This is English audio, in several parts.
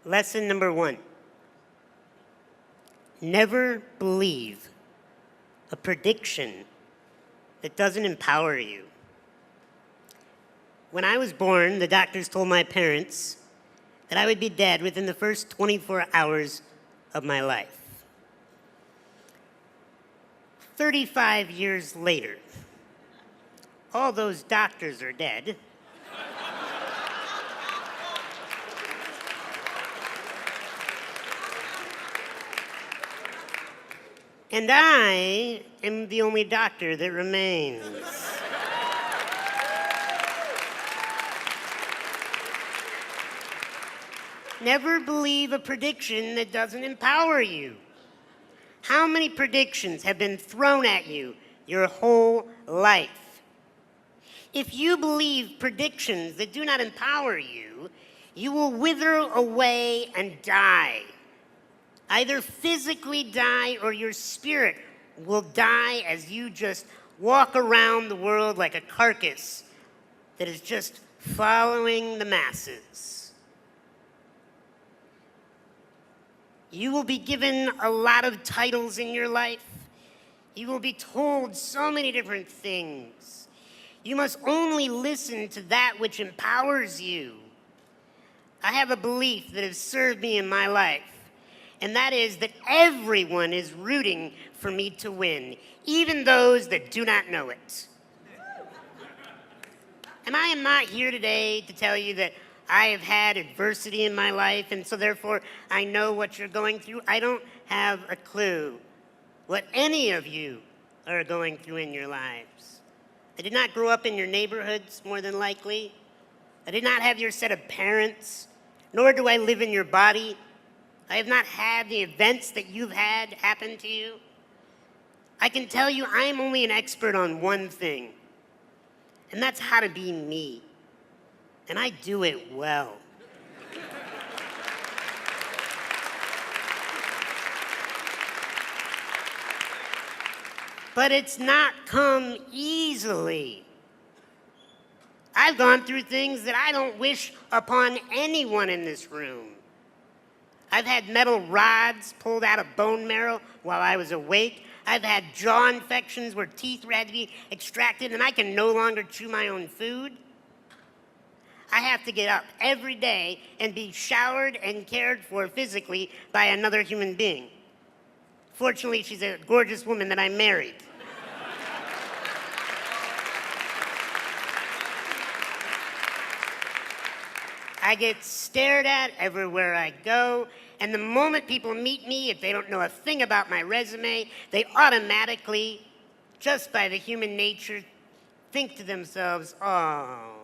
Lesson number 1. Never believe a prediction that doesn't empower you. When I was born, the doctors told my parents that I would be dead within the first 24 hours of my life. 35 years later, all those doctors are dead. And I am the only doctor that remains. Never believe a prediction that doesn't empower you. How many predictions have been thrown at you your whole life? If you believe predictions that do not empower you, you will wither away and die. Either physically die or your spirit will die as you just walk around the world like a carcass that is just following the masses. You will be given a lot of titles in your life. You will be told so many different things. You must only listen to that which empowers you. I have a belief that has served me in my life, and that is that everyone is rooting for me to win, even those that do not know it. And I am not here today to tell you that I have had adversity in my life, and so therefore I know what you're going through. I don't have a clue what any of you are going through in your lives. I did not grow up in your neighborhoods, more than likely. I did not have your set of parents, nor do I live in your body. I have not had the events that you've had happen to you. I can tell you I'm only an expert on one thing, and that's how to be me. And I do it well. But it's not come easily. I've gone through things that I don't wish upon anyone in this room. I've had metal rods pulled out of bone marrow while I was awake. I've had jaw infections where teeth had to be extracted and I can no longer chew my own food. I have to get up every day and be showered and cared for physically by another human being. Fortunately, she's a gorgeous woman that I married. I get stared at everywhere I go, and the moment people meet me, if they don't know a thing about my resume, they automatically, just by the human nature, think to themselves, oh,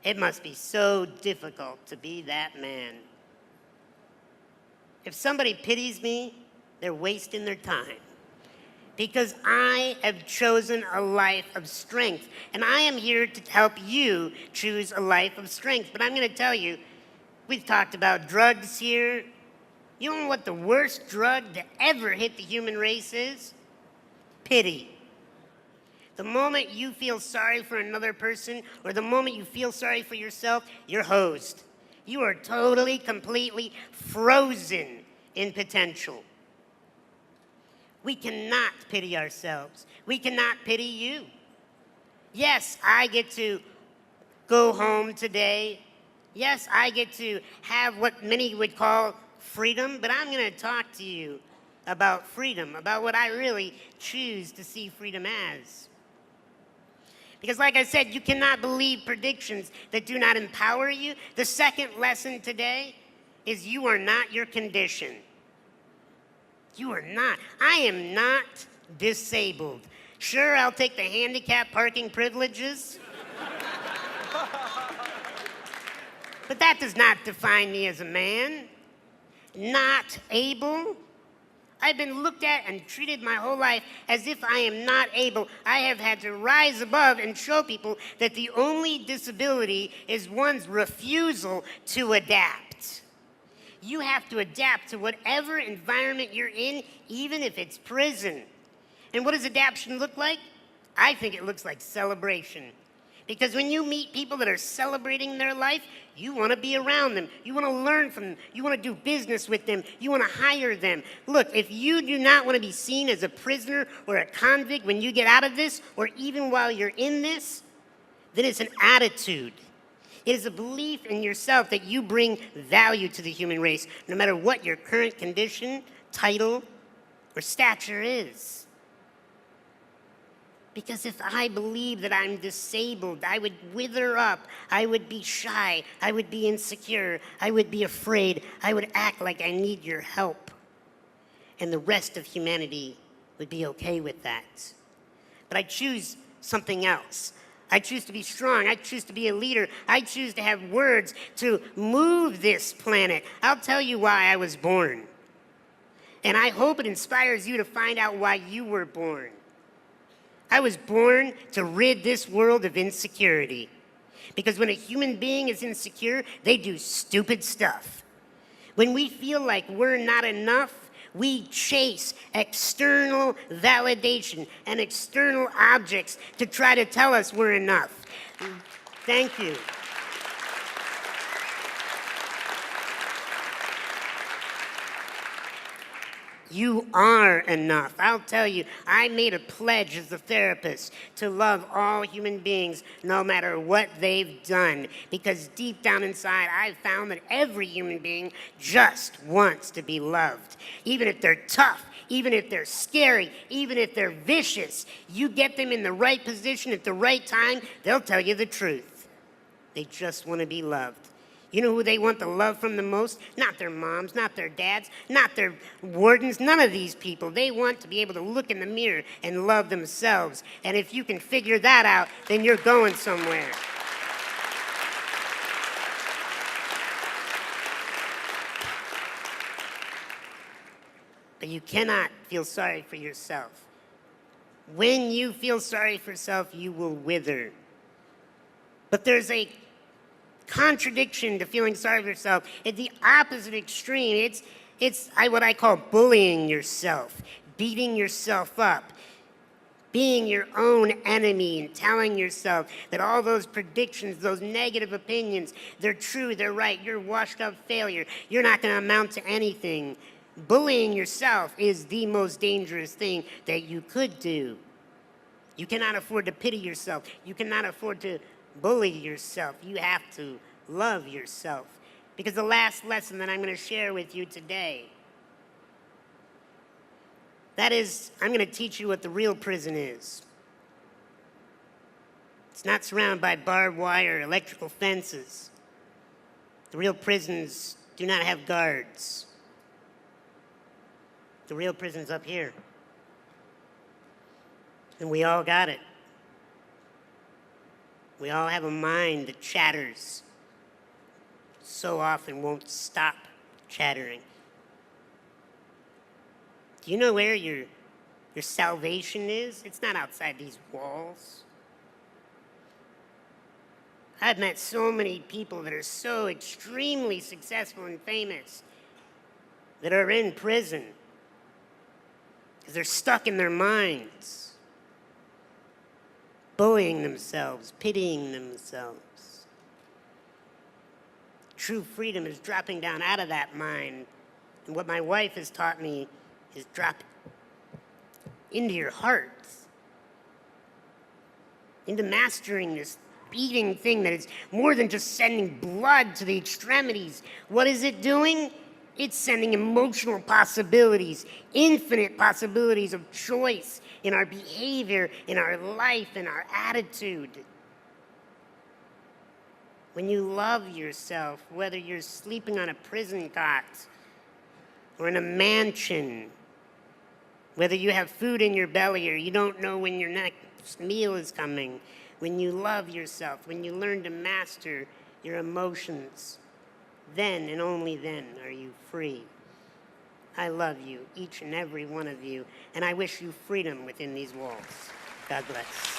it must be so difficult to be that man. If somebody pities me, they're wasting their time. Because I have chosen a life of strength. And I am here to help you choose a life of strength. But I'm going to tell you, we've talked about drugs here. You know what the worst drug to ever hit the human race is? Pity. The moment you feel sorry for another person, or the moment you feel sorry for yourself, you're hosed. You are totally, completely frozen in potential. We cannot pity ourselves. We cannot pity you. Yes, I get to go home today. Yes, I get to have what many would call freedom, but I'm going to talk to you about freedom, about what I really choose to see freedom as. Because like I said, you cannot believe predictions that do not empower you. The second lesson today is you are not your condition. You are not. I am not disabled. Sure, I'll take the handicap parking privileges. But that does not define me as a man. Not able. I've been looked at and treated my whole life as if I am not able. I have had to rise above and show people that the only disability is one's refusal to adapt. You have to adapt to whatever environment you're in, even if it's prison. And what does adaptation look like? I think it looks like celebration. Because when you meet people that are celebrating their life, you want to be around them. You want to learn from them. You want to do business with them. You want to hire them. Look, if you do not want to be seen as a prisoner or a convict when you get out of this, or even while you're in this, then it's an attitude. It is a belief in yourself that you bring value to the human race, no matter what your current condition, title, or stature is. Because if I believe that I'm disabled, I would wither up, I would be shy, I would be insecure, I would be afraid, I would act like I need your help. And the rest of humanity would be okay with that. But I choose something else. I choose to be strong, I choose to be a leader, I choose to have words to move this planet. I'll tell you why I was born. And I hope it inspires you to find out why you were born. I was born to rid this world of insecurity. Because when a human being is insecure, they do stupid stuff. When we feel like we're not enough, we chase external validation and external objects to try to tell us we're enough. Thank you. You are enough. I'll tell you, I made a pledge as a therapist to love all human beings no matter what they've done. Because deep down inside, I've found that every human being just wants to be loved. Even if they're tough, even if they're scary, even if they're vicious, you get them in the right position at the right time, they'll tell you the truth. They just want to be loved. You know who they want the love from the most? Not their moms, not their dads, not their wardens, none of these people. They want to be able to look in the mirror and love themselves. And if you can figure that out, then you're going somewhere. But you cannot feel sorry for yourself. When you feel sorry for yourself, you will wither. But there's a contradiction to feeling sorry for yourself. At the opposite extreme, it's what I call bullying yourself, beating yourself up, being your own enemy and telling yourself that all those predictions, those negative opinions, they're true, they're right, you're washed up failure, you're not going to amount to anything. Bullying yourself is the most dangerous thing that you could do. You cannot afford to pity yourself. You cannot afford to bully yourself. You have to love yourself. Because the last lesson that I'm going to share with you today, that is, I'm going to teach you what the real prison is. It's not surrounded by barbed wire or electrical fences. The real prisons do not have guards. The real prison's up here. And we all got it. We all have a mind that chatters, so often won't stop chattering. Do you know where your salvation is? It's not outside these walls. I've met so many people that are so extremely successful and famous that are in prison because they're stuck in their minds, bullying themselves, pitying themselves. True freedom is dropping down out of that mind. And what my wife has taught me is drop into your heart, into mastering this beating thing that is more than just sending blood to the extremities. What is it doing? It's sending emotional possibilities, infinite possibilities of choice in our behavior, in our life, in our attitude. When you love yourself, whether you're sleeping on a prison cot or in a mansion, whether you have food in your belly or you don't know when your next meal is coming, when you love yourself, when you learn to master your emotions, then and only then are you free. I love you, each and every one of you, and I wish you freedom within these walls. God bless.